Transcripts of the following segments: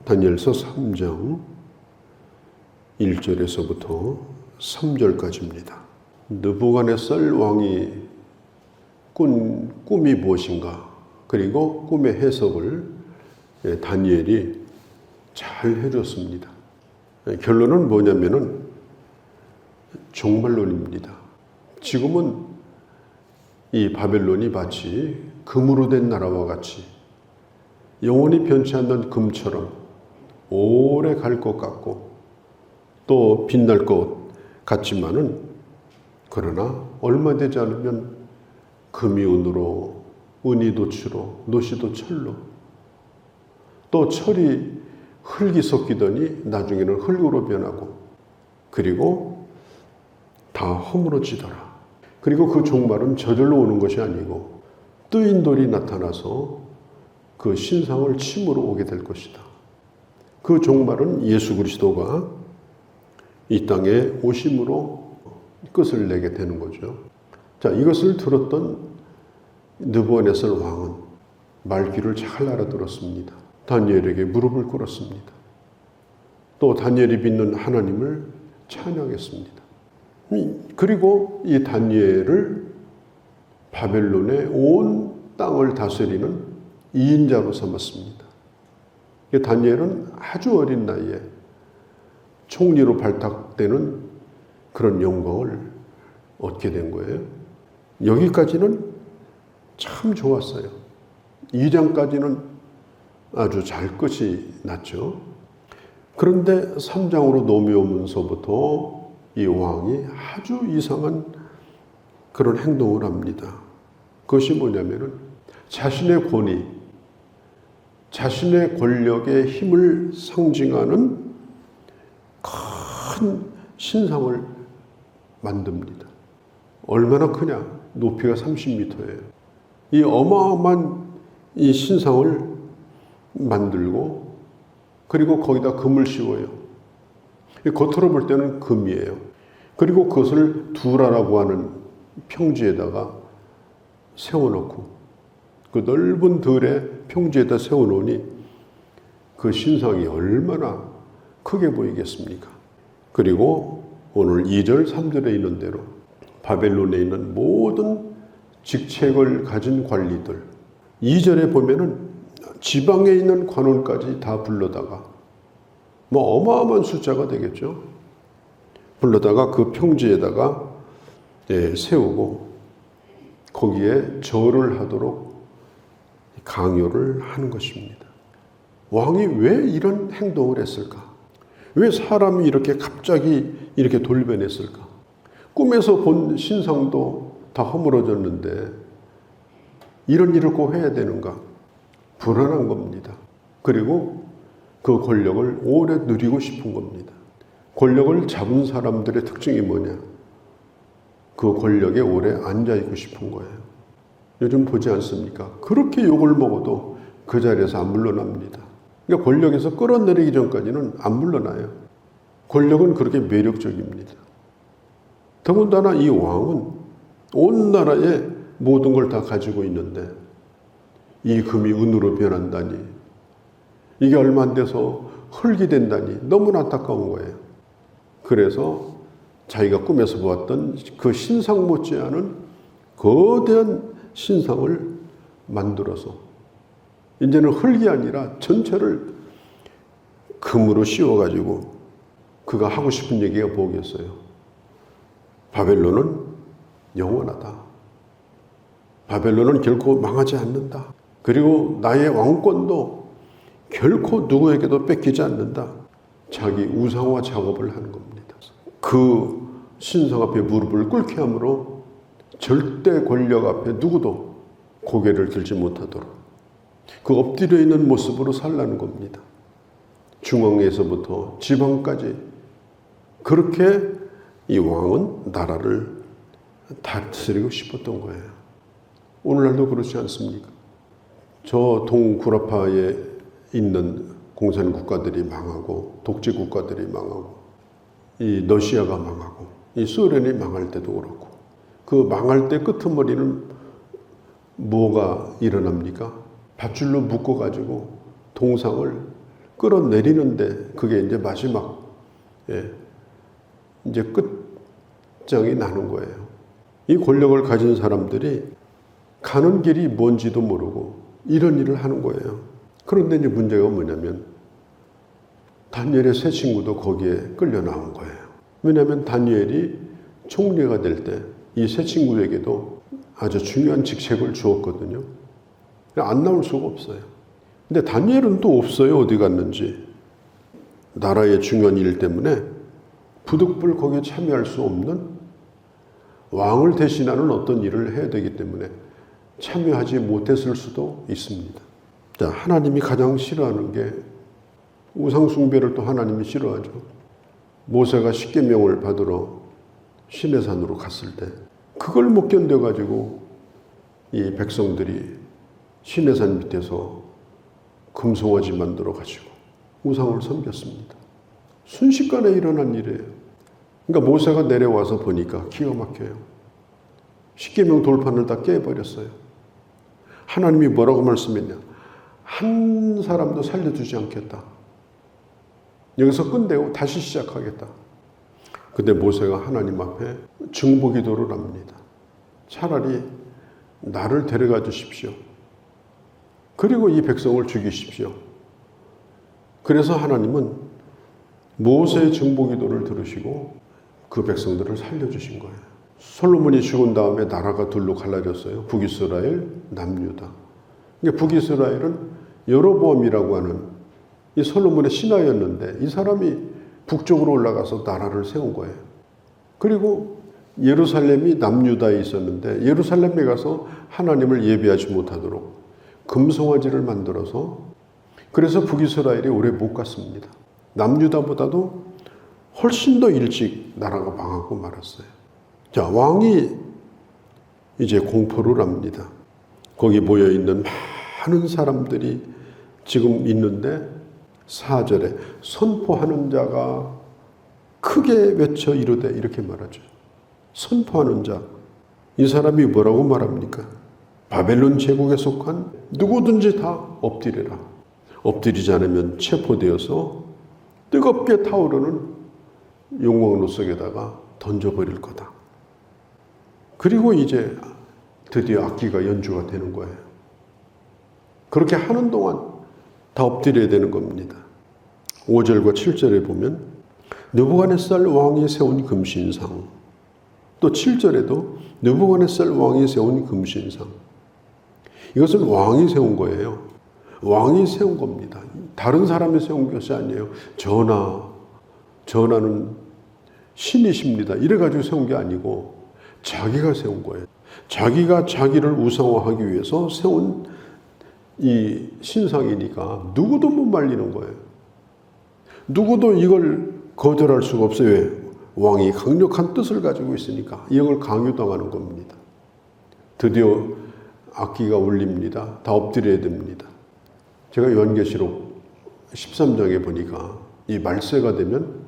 다니엘서 3장 1절에서부터 3절까지입니다. 느부갓네살 왕이 꾼 꿈이 무엇인가, 그리고 꿈의 해석을 다니엘이 잘 해줬습니다. 결론은 뭐냐면은 종말론입니다. 지금은 이 바벨론이 마치 금으로 된 나라와 같이 영원히 변치 않는 금처럼 오래 갈 것 같고 또 빛날 것 같지만은, 그러나 얼마 되지 않으면 금이 은으로, 은이 도추로, 노시도 철로, 또 철이 흙이 섞이더니 나중에는 흙으로 변하고, 그리고 다 허물어지더라. 그리고 그 종말은 저절로 오는 것이 아니고 뜨인 돌이 나타나서 그 신상을 침으로 오게 될 것이다. 그 종말은 예수 그리스도가 이 땅에 오심으로 끝을 내게 되는 거죠. 자, 이것을 들었던 느부갓네살 왕은 말귀를 잘 알아들었습니다. 다니엘에게 무릎을 꿇었습니다. 또 다니엘이 믿는 하나님을 찬양했습니다. 그리고 이 다니엘을 바벨론의 온 땅을 다스리는 2인자로 삼았습니다. 다니엘은 아주 어린 나이에 총리로 발탁되는 그런 영광을 얻게 된 거예요. 여기까지는 참 좋았어요. 2장까지는 아주 잘 끝이 났죠. 그런데 3장으로 넘어오면서부터 이 왕이 아주 이상한 그런 행동을 합니다. 그것이 뭐냐면은 자신의 권위, 자신의 권력의 힘을 상징하는 큰 신상을 만듭니다. 얼마나 크냐? 높이가 30m예요. 이 어마어마한 이 신상을 만들고, 그리고 거기다 금을 씌워요. 겉으로 볼 때는 금이에요. 그리고 그것을 두라라고 하는 평지에다가 세워놓고, 그 넓은 들의 평지에다 세워놓으니 그 신상이 얼마나 크게 보이겠습니까? 그리고 오늘 2절 3절에 있는 대로 바벨론에 있는 모든 직책을 가진 관리들, 2절에 보면은 지방에 있는 관원까지 다 불러다가, 뭐 어마어마한 숫자가 되겠죠. 불러다가 그 평지에다가 세우고 거기에 절을 하도록 강요를 하는 것입니다. 왕이 왜 이런 행동을 했을까? 왜 사람이 이렇게 갑자기 이렇게 돌변했을까? 꿈에서 본 신상도 다 허물어졌는데 이런 일을 꼭 해야 되는가? 불안한 겁니다. 그리고 그 권력을 오래 누리고 싶은 겁니다. 권력을 잡은 사람들의 특징이 뭐냐? 그 권력에 오래 앉아있고 싶은 거예요. 요즘 보지 않습니까? 그렇게 욕을 먹어도 그 자리에서 안 물러납니다. 그러니까 권력에서 끌어내리기 전까지는 안 물러나요. 권력은 그렇게 매력적입니다. 더군다나 이 왕은 온 나라에 모든 걸 다 가지고 있는데 이 금이 은으로 변한다니, 이게 얼마 안 돼서 흙이 된다니 너무나 안타까운 거예요. 그래서 자기가 꿈에서 보았던 그 신상 못지않은 거대한 신상을 만들어서 이제는 흙이 아니라 전체를 금으로 씌워가지고, 그가 하고 싶은 얘기가 뭐겠어요? 바벨론은 영원하다. 바벨론은 결코 망하지 않는다. 그리고 나의 왕권도 결코 누구에게도 뺏기지 않는다. 자기 우상화 작업을 하는 겁니다. 그 신상 앞에 무릎을 꿇게 함으로 절대 권력 앞에 누구도 고개를 들지 못하도록 그 엎드려 있는 모습으로 살라는 겁니다. 중앙에서부터 지방까지 그렇게 이 왕은 나라를 다스리고 싶었던 거예요. 오늘날도 그렇지 않습니까? 저 동구라파에 있는 공산 국가들이 망하고 독재 국가들이 망하고 이 러시아가 망하고 이 소련이 망할 때도 그렇고, 그 망할 때 끄트머리는 뭐가 일어납니까? 밧줄로 묶어가지고 동상을 끌어내리는데 그게 이제 마지막 이제 끝장이 나는 거예요. 이 권력을 가진 사람들이 가는 길이 뭔지도 모르고 이런 일을 하는 거예요. 그런데 이제 문제가 뭐냐면 다니엘의 세 친구도 거기에 끌려 나온 거예요. 왜냐하면 다니엘이 총리가 될 때 이 세 친구에게도 아주 중요한 직책을 주었거든요. 안 나올 수가 없어요. 근데 다니엘은 또 없어요. 어디 갔는지. 나라의 중요한 일 때문에 부득불 거기에 참여할 수 없는 왕을 대신하는 어떤 일을 해야 되기 때문에 참여하지 못했을 수도 있습니다. 자, 하나님이 가장 싫어하는 게 우상 숭배를 또 하나님이 싫어하죠. 모세가 십계명을 받으러 시내산으로 갔을 때 그걸 못 견뎌가지고 이 백성들이 시내산 밑에서 금송아지 만들어 가지고 우상을 섬겼습니다. 순식간에 일어난 일이에요. 그러니까 모세가 내려와서 보니까 기가 막혀요. 십계명 돌판을 다 깨버렸어요. 하나님이 뭐라고 말씀했냐? 한 사람도 살려주지 않겠다. 여기서 끝내고 다시 시작하겠다. 근데 모세가 하나님 앞에 중보기도를 합니다. 차라리 나를 데려가 주십시오. 그리고 이 백성을 죽이십시오. 그래서 하나님은 모세의 중보기도를 들으시고 그 백성들을 살려주신 거예요. 솔로몬이 죽은 다음에 나라가 둘로 갈라졌어요. 북이스라엘, 남유다. 북이스라엘은 여로보암이라고 하는 이 솔로몬의 신하였는데 이 사람이 북쪽으로 올라가서 나라를 세운 거예요. 그리고 예루살렘이 남유다에 있었는데 예루살렘에 가서 하나님을 예배하지 못하도록 금송아지를 만들어서 그래서 북이스라엘이 오래 못 갔습니다. 남유다보다도 훨씬 더 일찍 나라가 망하고 말았어요. 자, 왕이 이제 공포를 합니다. 거기 모여있는 많은 사람들이 지금 있는데 4절에 선포하는 자가 크게 외쳐 이르되 이렇게 말하죠. 선포하는 자. 이 사람이 뭐라고 말합니까? 바벨론 제국에 속한 누구든지 다 엎드리라. 엎드리지 않으면 체포되어서 뜨겁게 타오르는 용광로 속에다가 던져버릴 거다. 그리고 이제 드디어 악기가 연주가 되는 거예요. 그렇게 하는 동안 다 엎드려야 되는 겁니다. 5절과 7절에 보면 느부갓네살 왕이 세운 금신상, 또 7절에도 느부갓네살 왕이 세운 금신상. 이것은 왕이 세운 거예요. 왕이 세운 겁니다. 다른 사람이 세운 것이 아니에요. 전하는 신이십니다. 이래가지고 세운 게 아니고 자기가 세운 거예요. 자기가 자기를 우상화하기 위해서 세운 이 신상이니까 누구도 못 말리는 거예요. 누구도 이걸 거절할 수가 없어요. 왜? 왕이 강력한 뜻을 가지고 있으니까 이걸 강요당하는 겁니다. 드디어 악기가 울립니다. 다 엎드려야 됩니다. 제가 요한계시록 13장에 보니까 이 말세가 되면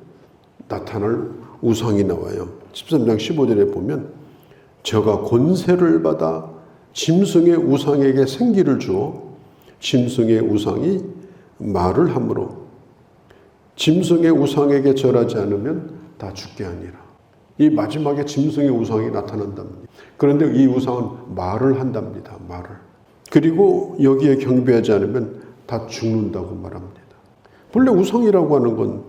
나타날 우상이 나와요. 13장 15절에 보면 저가 권세를 받아 짐승의 우상에게 생기를 주어 짐승의 우상이 말을 하므로 짐승의 우상에게 절하지 않으면 다 죽게 하니라. 이 마지막에 짐승의 우상이 나타난답니다. 그런데 이 우상은 말을 한답니다. 말을. 그리고 여기에 경배하지 않으면 다 죽는다고 말합니다. 본래 우상이라고 하는 건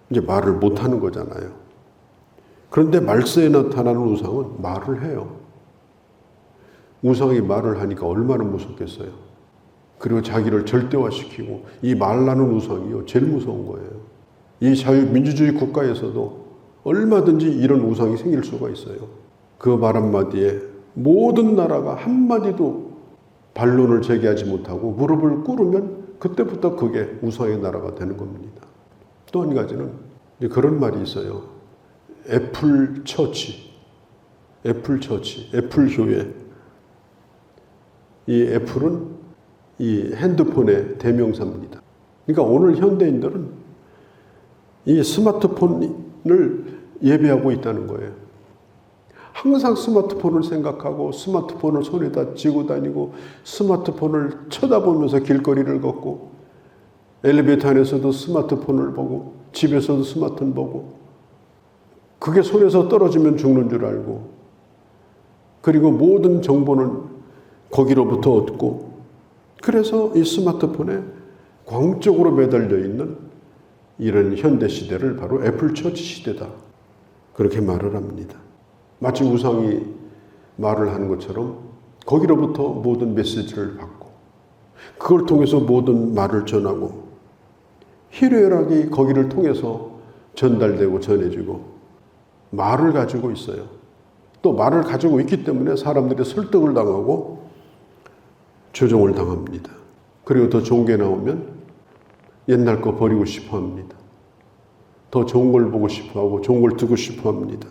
이제 말을 못하는 거잖아요. 그런데 말세에 나타나는 우상은 말을 해요. 우상이 말을 하니까 얼마나 무섭겠어요. 그리고 자기를 절대화시키고 이 말나는 우상이요 제일 무서운 거예요. 이 자유민주주의 국가에서도 얼마든지 이런 우상이 생길 수가 있어요. 그 말 한마디에 모든 나라가 한마디도 반론을 제기하지 못하고 무릎을 꿇으면 그때부터 그게 우상의 나라가 되는 겁니다. 또 한 가지는 그런 말이 있어요. 애플처치, 애플교회. 이 애플은 이 핸드폰의 대명사입니다. 그러니까 오늘 현대인들은 이 스마트폰을 예배하고 있다는 거예요. 항상 스마트폰을 생각하고 스마트폰을 손에다 쥐고 다니고 스마트폰을 쳐다보면서 길거리를 걷고 엘리베이터 안에서도 스마트폰을 보고 집에서도 스마트폰 보고 그게 손에서 떨어지면 죽는 줄 알고 그리고 모든 정보는 거기로부터 얻고 그래서 이 스마트폰에 광적으로 매달려 있는 이런 현대 시대를 바로 애플처치 시대다. 그렇게 말을 합니다. 마치 우상이 말을 하는 것처럼 거기로부터 모든 메시지를 받고 그걸 통해서 모든 말을 전하고 희로애락이 거기를 통해서 전달되고 전해지고 말을 가지고 있어요. 또 말을 가지고 있기 때문에 사람들이 설득을 당하고 조종을 당합니다. 그리고 더 좋은 게 나오면 옛날 거 버리고 싶어 합니다. 더 좋은 걸 보고 싶어 하고 좋은 걸 듣고 싶어 합니다.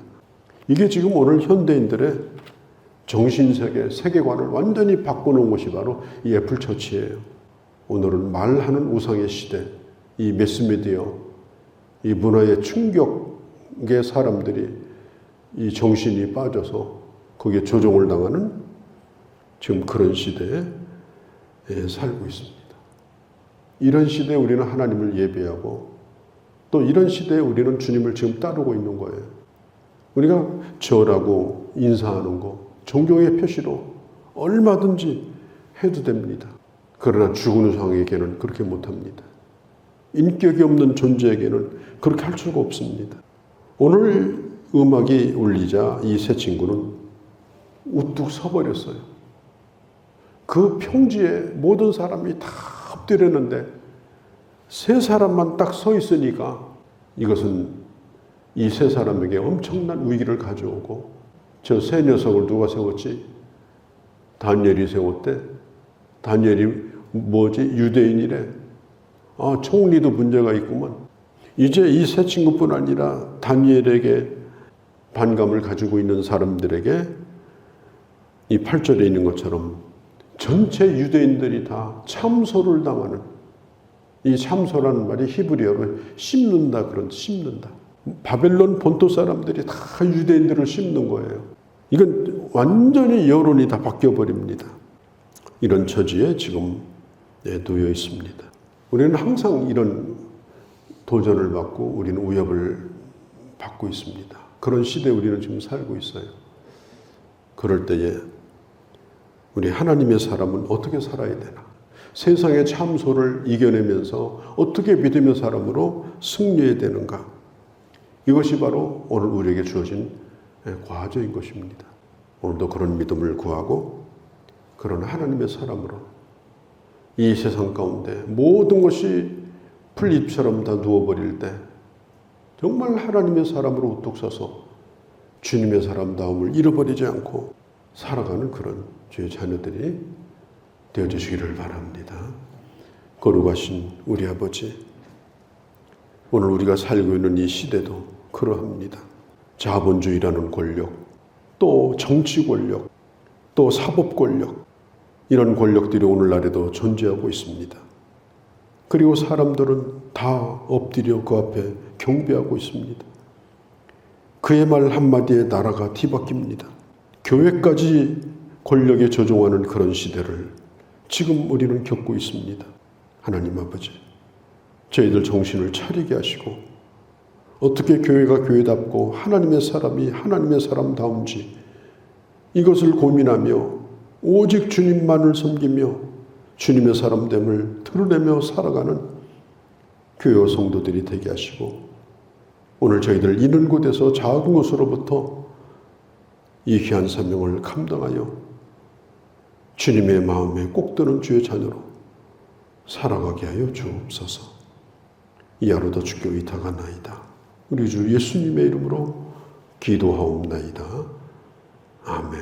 이게 지금 오늘 현대인들의 정신세계, 세계관을 완전히 바꿔놓은 것이 바로 이 애플처치예요. 오늘은 말하는 우상의 시대, 이 매스미디어, 이 문화의 충격에 사람들이 이 정신이 빠져서 거기에 조종을 당하는 지금 그런 시대에 살고 있습니다. 이런 시대에 우리는 하나님을 예배하고 또 이런 시대에 우리는 주님을 지금 따르고 있는 거예요. 우리가 절하고 인사하는 거 종교의 표시로 얼마든지 해도 됩니다. 그러나 죽은 우상에게는 그렇게 못합니다. 인격이 없는 존재에게는 그렇게 할 수가 없습니다. 오늘 음악이 울리자 이 세 친구는 우뚝 서버렸어요. 그 평지에 모든 사람이 다 엎드렸는데 세 사람만 딱 서 있으니까 이것은 이 세 사람에게 엄청난 위기를 가져오고 저 세 녀석을 누가 세웠지? 다니엘이 세웠대. 다니엘이 뭐지? 유대인이래. 아, 총리도 문제가 있구만. 이제 이 세 친구뿐 아니라 다니엘에게 반감을 가지고 있는 사람들에게 이 8절에 있는 것처럼 전체 유대인들이 다 참소를 당하는, 이 참소라는 말이 히브리어로 씹는다 그런 씹는다. 바벨론 본토 사람들이 다 유대인들을 씹는 거예요. 이건 완전히 여론이 다 바뀌어버립니다. 이런 처지에 지금 놓여 있습니다. 우리는 항상 이런 도전을 받고 우리는 위협을 받고 있습니다. 그런 시대에 우리는 지금 살고 있어요. 그럴 때에 우리 하나님의 사람은 어떻게 살아야 되나? 세상의 참소를 이겨내면서 어떻게 믿음의 사람으로 승리해야 되는가? 이것이 바로 오늘 우리에게 주어진 과제인 것입니다. 오늘도 그런 믿음을 구하고 그런 하나님의 사람으로 이 세상 가운데 모든 것이 풀잎처럼 다 누워버릴 때 정말 하나님의 사람으로 우뚝 서서 주님의 사람다움을 잃어버리지 않고 살아가는 그런 주의 자녀들이 되어주시기를 바랍니다. 거룩하신 우리 아버지, 오늘 우리가 살고 있는 이 시대도 그러합니다. 자본주의라는 권력, 또 정치 권력, 또 사법 권력, 이런 권력들이 오늘날에도 존재하고 있습니다. 그리고 사람들은 다 엎드려 그 앞에 경배하고 있습니다. 그의 말 한마디에 나라가 뒤바뀝니다. 교회까지 권력에 조종하는 그런 시대를 지금 우리는 겪고 있습니다. 하나님 아버지, 저희들 정신을 차리게 하시고 어떻게 교회가 교회답고 하나님의 사람이 하나님의 사람다운지 이것을 고민하며 오직 주님만을 섬기며 주님의 사람됨을 드러내며 살아가는 교회와 성도들이 되게 하시고 오늘 저희들 있는 곳에서 작은 곳으로부터 이 귀한 사명을 감당하여 주님의 마음에 꼭 드는 주의 자녀로 살아가게 하여 주옵소서. 이 하루도 주께 의탁하나이다. 우리 주 예수님의 이름으로 기도하옵나이다. 아멘.